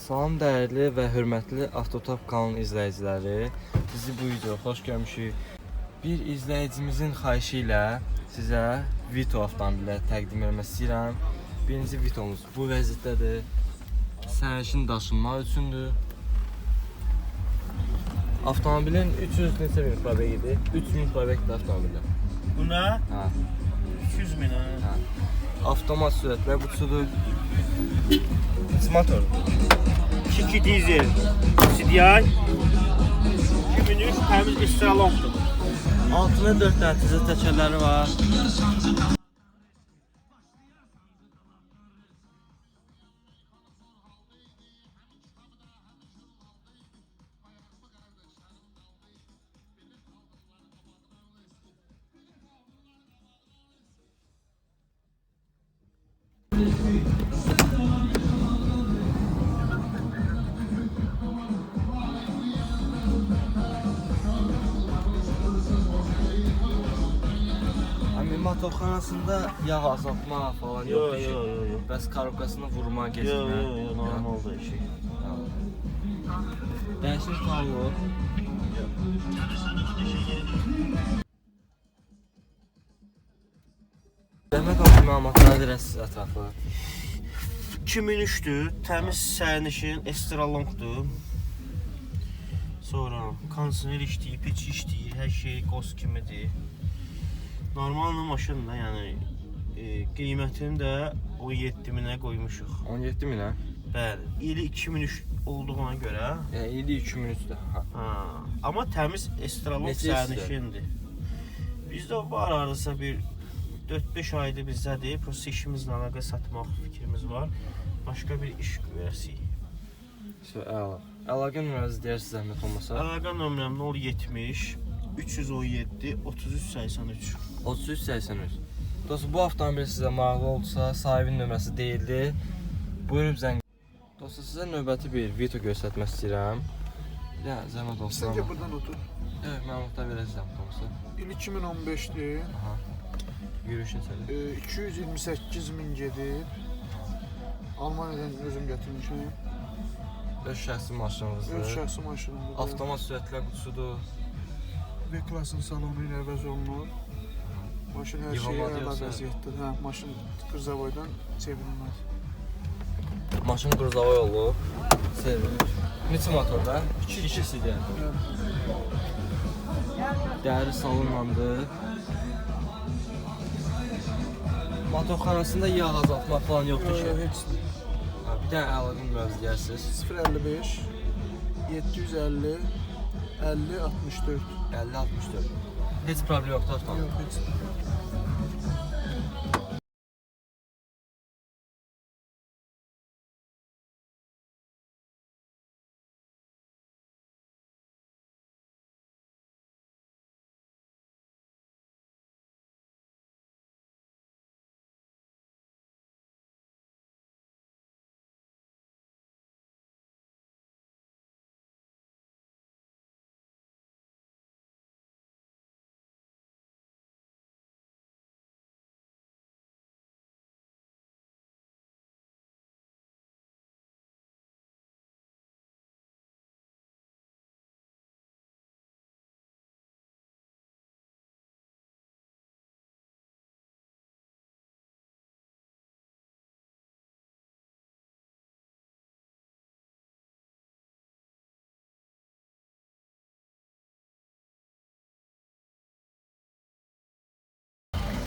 Salam dəyərli və hörmətli Avtotop kanalının izləyiciləri. Sizi bu videoya xoş görmüşük. Bir izləyicimizin xahişi ilə sizə Vito avtomobili təqdim etmək istəyirəm. Birinci Vitomuz bu vəziyyətdədir. Sərnişin daşınmaq üçündür. Avtomobilin 300 neçə min probegidir? 3000 probegdir avtomobilin. Bu nə? Hə. 200 min hə. Avtomat sürətlə qutusudur. Motor. 2 dizel CDI 2003 təmiz estralondur. Altında 4 dənə təzə təkərləri var. Motorxanasında yağ azaltma falan yoxdur ki. Yox. Bəs korobkasını vurma, keçirmə. Yox, normaldır şey. Dəyişir tanlı. Zəhmət olsun məlumatları verəsiniz ətrafı. 2003'dür, təmiz sərnişin estralondur. Sonra kondisioner işləyir, peç işləyir, hər şey qoz kimidir. Normal maşın da, yəni qiymətini də 17 minə qoymuşuq. 17 minə? Bəli, ili 2003 olduğuna görə. Yəni ili 2003-dür. Amma təmiz estralon sərnişindir. Bizdə var arası bir 4-5 aydır bizdədir. Prosta işimizlə əlaqə satmaq fikrimiz var. Başqa bir iş görəsik. Əla. Əlaqə nömrənizi deyərsiniz zəhmət olmasa. Əlaqə nömrəm 070 317 3383. 3383. Dostum, bu avtomobil sizə maraqlı oldusa, sahibinin nömrəsi deyildi. Buyurub zəng. Dostum, sizə növbəti bir Vito göstərmək istəyirəm. Ya, zəhmət olsun. Səncə buradan otur. Evet, məlumatlar verəcəm olsa. İl 2015'dir. Aha. Yürüyüş neçədir? 228 min gedir. Almaniyadan özüm gətirmişəm. Öz şəxsi maşınınızdır. Öz şəxsi maşınımdır. Avtomat sürətlə qutusudur. V-klasın salonu ilə əvəz olunur. Maşın hər şeyə əla vəziyyətdir. Hə, maşın qırzavoydan çevrilməz. Maşın qırzavoy olub. Neçə motorda? 2 CD. Dəri salonlandı. Motorxanasında yağ azaltma falan yoxdur ki. Heç Bir dənə əlaqə nömrənizi deyərsiniz. 055 750 50 64. 50-64. Heç problem yoxdur avtomobil. Yox, heç.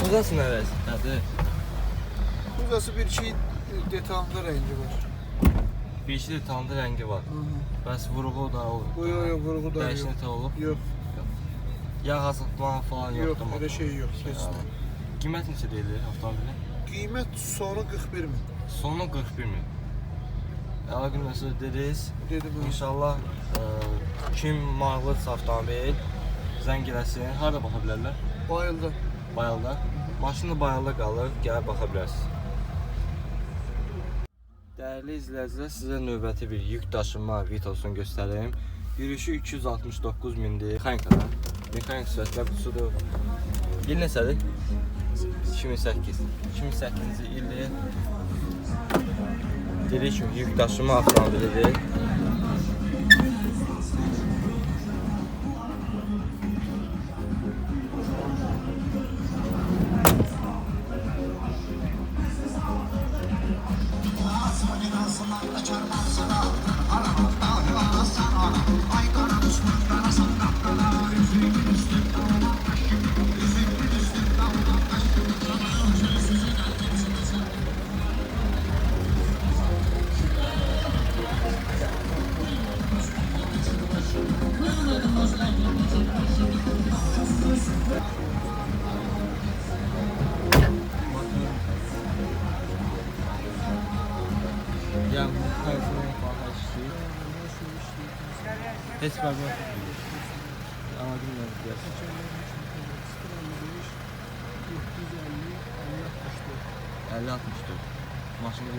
Burası nə vəziyyətdədir? Burası bir şey detalında rəngi var. Bir iki de tanıdı rəngi var. Bəs vuruğu da olub. Yox, vuruğu da yox. Dəyişiklik olub. Yox. Yağ azaltma falan Yox, yoxdur. elə şey yox. Heç nə. Qiymət neçə deyilir avtomobilin? Qiymət sonu 41 min. Sonu 41 min. Əlaqə nömrəsi dediniz. Dedim mən. İnşallah kim maraqlıdırsa avtomobil zəng eləsin. Harada baxa bilərlər? Bayıldı. Bayalda. Maşın da bayalda qalır. Gəlib baxa bilərsiniz. Dəyərli izləyicilər, sizə növbəti bir yük daşınma Vitosunu göstərim. Yürüyüşü 269 mindir. Mexanikada. Mexanik sürətlə qutusudur. İl neçədir? 2008. 2008-ci ildir. Dediğim kimi yük daşıma avtomobilidir. Yani bu kayıtların falan işleyip hiç problem yok. Ama bilmiyorum biraz. %50, 50-64. Maşın bu.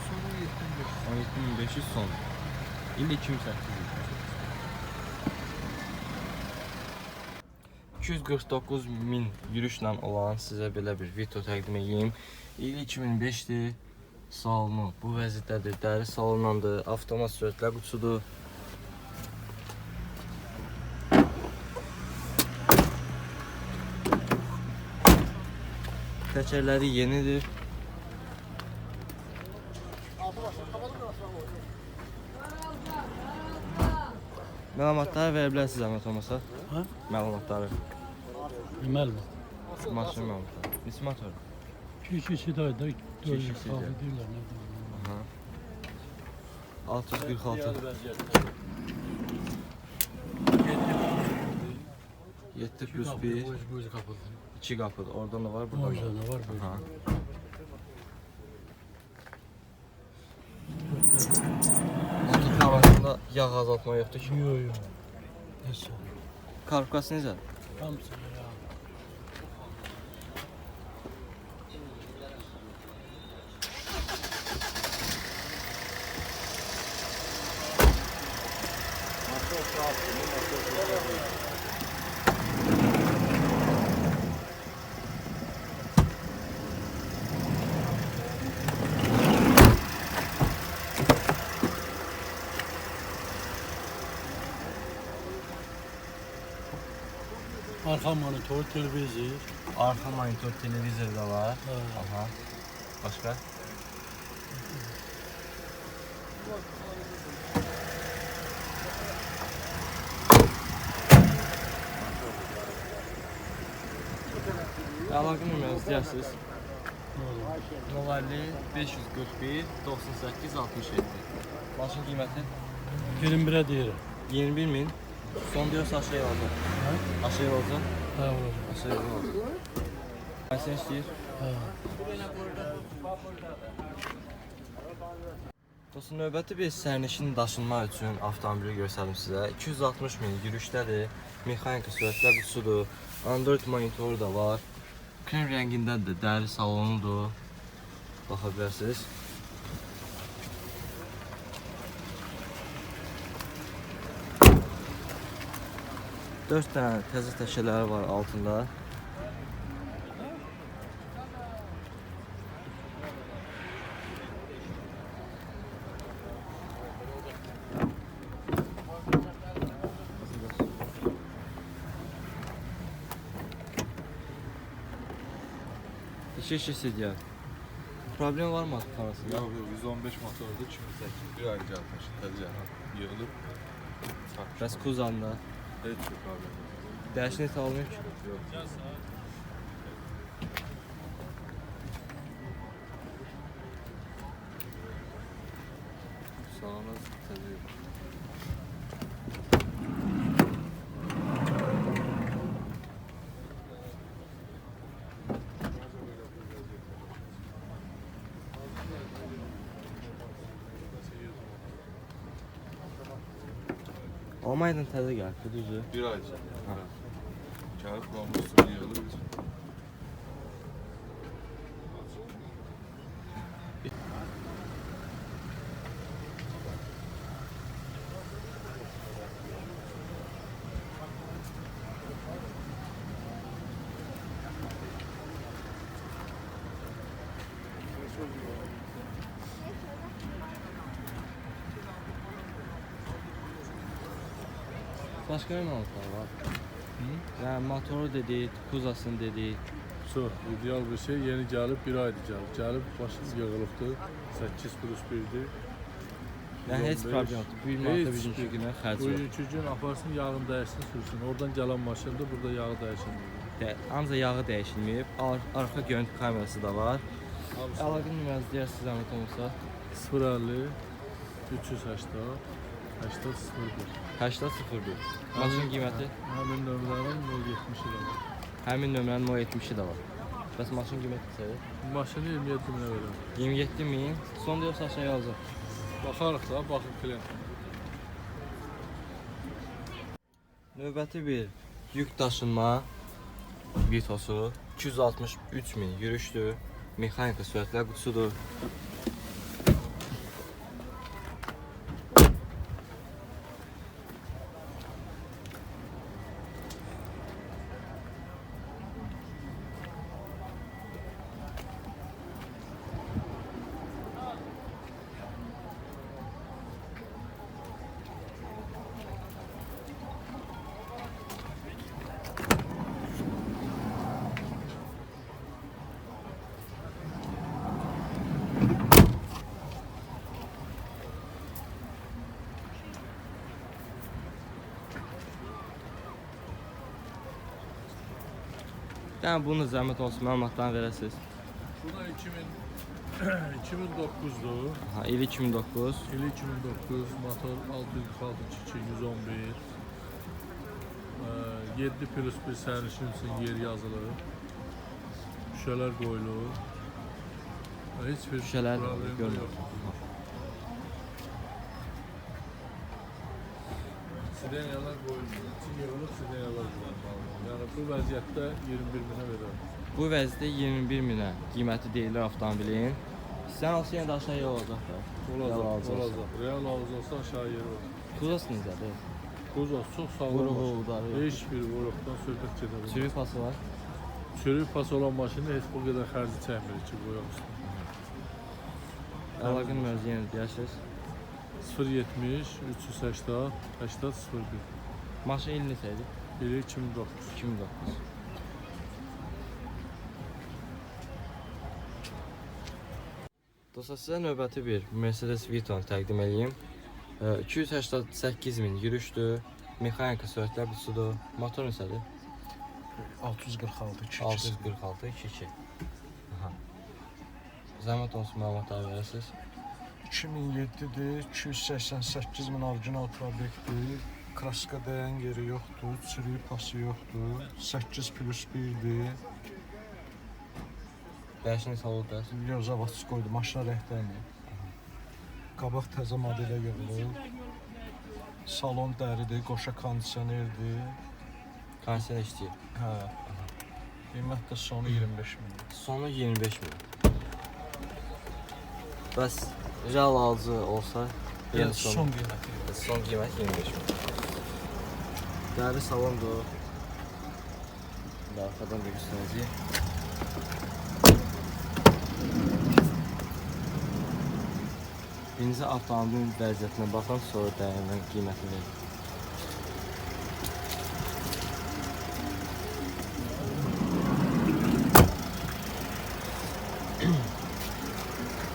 Sonu 75. 17.500 son. İndi 2800. 249 min yürüşlə olan sizə belə bir Vito təqdim edeyim. İl 2005-dir. Salonu bu vəziyyətdədir. Dəri salonlandır. Avtomat sürətlər qutusudur. Təkərləri yenidir. Məlumatları verə bilərsiniz zəhmət olmasa? Ha? Məlumatları. Bilmem. Maşın məlumatları. Neçə motor? Kişisi de de Kişisi de. kahve diyorlar nerede? Aha. 646. 7 plus 1. Bu kapıda. 2 qapıdır. Oradan da var, buradan da var. Orada da var böyle. Aha. Motor arasında yağ azaltma yoxdur ki. Yok yok. Neyse. Karkası necə? Hamısı ya. Arka monitör, televizyon. Arxa monitor, televizor da var. Ha. Aha. Başqa? Əlaqə nömrənizi istəyirsiniz? 050 541 98 67. Maşın qiyməti 21'e değil. 21 min. Son diyorsa aşağıya alacaq. Ha? Aşağıya alacaq. Ha olacak. Aşağıya alacaq. Aysen istəyir. Ha. Dostum, növbəti bir sərnişin daşınma üçün avtomobili göstərim sizə. 260 min yürüşdədir. Mexanika sürətlər qutusudur. Android monitoru da var. Krem rəngindədir. Dəri salonudur. Baxa bilərsiniz. Dörd dənə təzə təşələri var altında. İki sidya. Problem var mı arasında? Yok yok 115 motorda 28 bir ayrıca atmış. Tezgahına yığılıp Bəs Kuzanda. hiç yok abi. Dəyişini almıyor ki. Yok. Sonra tabii. Almanya'dan təzə gəldi, düzdür? Bir ayrıca. Kağıt bambusu yığılıp. Başqa nə markalar var? Yəni motoru dedik, kuzasını dedik. Çox ideal bir şey. Yeni gəlib, bir aydır gəlib. Gəlib, başımız yığılıbdır. 8+1'dir. Yəni heç problem yoxdur. Bir marka bugünkü günə xərc yox. Bugünkü gün aparsın, yağını dəyişsin, sürsün. Oradan gələn maşında burada yağı dəyişilmir. Ancaq yağı dəyişilməyib. Arxa görüntü kamerası da var. Əlaqə nömrənizi deyərsiniz zəhmət olmasa. 050 380 8001. 8001. Maşın qiyməti Həmin nömrənin 070 lira. həmin nömrənin 070-i də var. Bəs maşın qiyməti neçədir? Maşını 27 minə verəm. 27.000. Sonda yoxsa aşağıya alacaq. Baxarıq da, baxın klient. Növbəti bir yük daşınma Vitosu 263.000 yürüşdür. Mexanika sürətlər qutusudur. Yəni bunu zəhmət olsun məlumatlarını verəsiniz. Bu da 2009'dur. Ha, il 2009. İli 2009, motor 646 111. 7+1 sərnişin üçün yer yazılır. Şüşələr qoyulur. Heç bir Şüşələr problem görünür. yox. Sideniyalar qoyulmur. Çin yığılıb sideniyalar qoyulur. Yəni bu vəziyyətdə 21 minə verər. Bu vəzdə 21.000-ə qiyməti deyilir avtomobilin. Sən olsa yenə də aşağıya olacaq da. Olacaq. Real ağız olsa aşağı yeri var. Kuzası necədir? Qozos çox sağlam Vuruğu, maşın. udarı yox. Heç bir vuruqdan söhbət gedə bilmir. Sürücü pası var. Sürücü pası olan maşında heç bu qədər xərci çəkmir ki, qoyaq üstünə. Əlaqə nömrənizi yenə deyərsiniz. 070 380 8001. Maşın ili neçə idi? Biri 2009. 2009. Dostlar, sizə növbəti bir Mercedes Vito-nu təqdim edeyim. 288.000 yürüşdür. Mexanika sürətlər qutusudur. Motor neçədir? 646 2. 646 22. Aha. Zəhmət olsun məlumatları verəsiniz. 2007'dir, 288.000 orijinal prospektdir. Kraska dayan yeri yoxdur, çürüyü pası yoxdur. 8+1'dir. Dəyişən neçə olub dərs? Yox, zavadsız qoydu, maşına rəhdəndir. Qabaq təzə modelə yığılıb. Salon dəridir, qoşa kondisionerdir. Kondisioner işləyir. Hə. Qiymət də sonu 25.000. Sonu 25.000. Bəs real alıcı olsa, yəni Son qiyməti. son qiymət 25.000. Dəri salondur. Arxadan da göstərəcəyik. Birinci avtomobilin vəziyyətinə baxın, sonra dəyəndən qiymətini verin.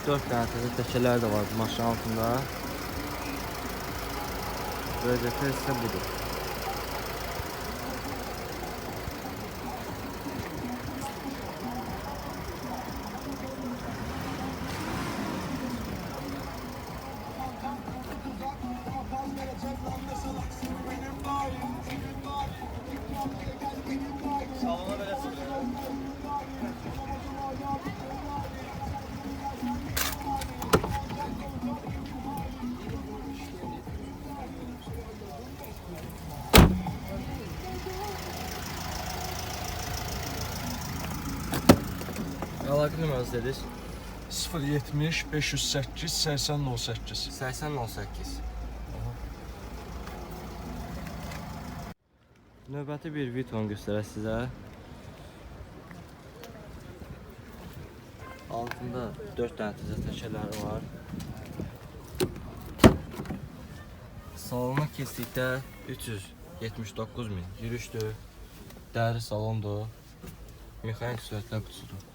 Dörd dənə təzə təkələr də var maşının altında. Vəziyyəti isə budur. Əlaqə nömrənizi dediniz? 070 508 8008. 8018. Növbəti bir Vito-nu göstərək sizə. Altında 4 dənə təzə təkərləri var. Salona keçdikdə 300 79 min. Yürüşdür. Dəri salondur. Mexanik sürətlər qutusudur.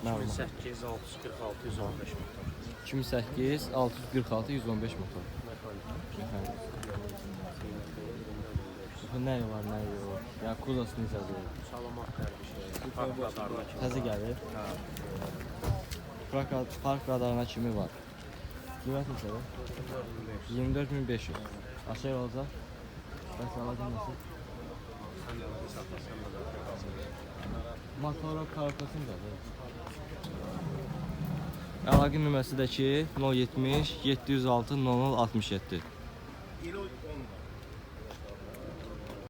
Məlumat. 8 646 115 motor. 2008 646 115 motor. Bu nə var, nə yox? Ya kuzası necədir? Salamat hər bir şey. Park radarına kimi. Təzə gəlir. Hə. Park radarına kimi var. Qiymət neçədir? 24500. Aşağı olacaq. Bəs alacaq nasıl? Motorun karkasındadır. Əlaqə nömrəsi də ki 070 706 00 67.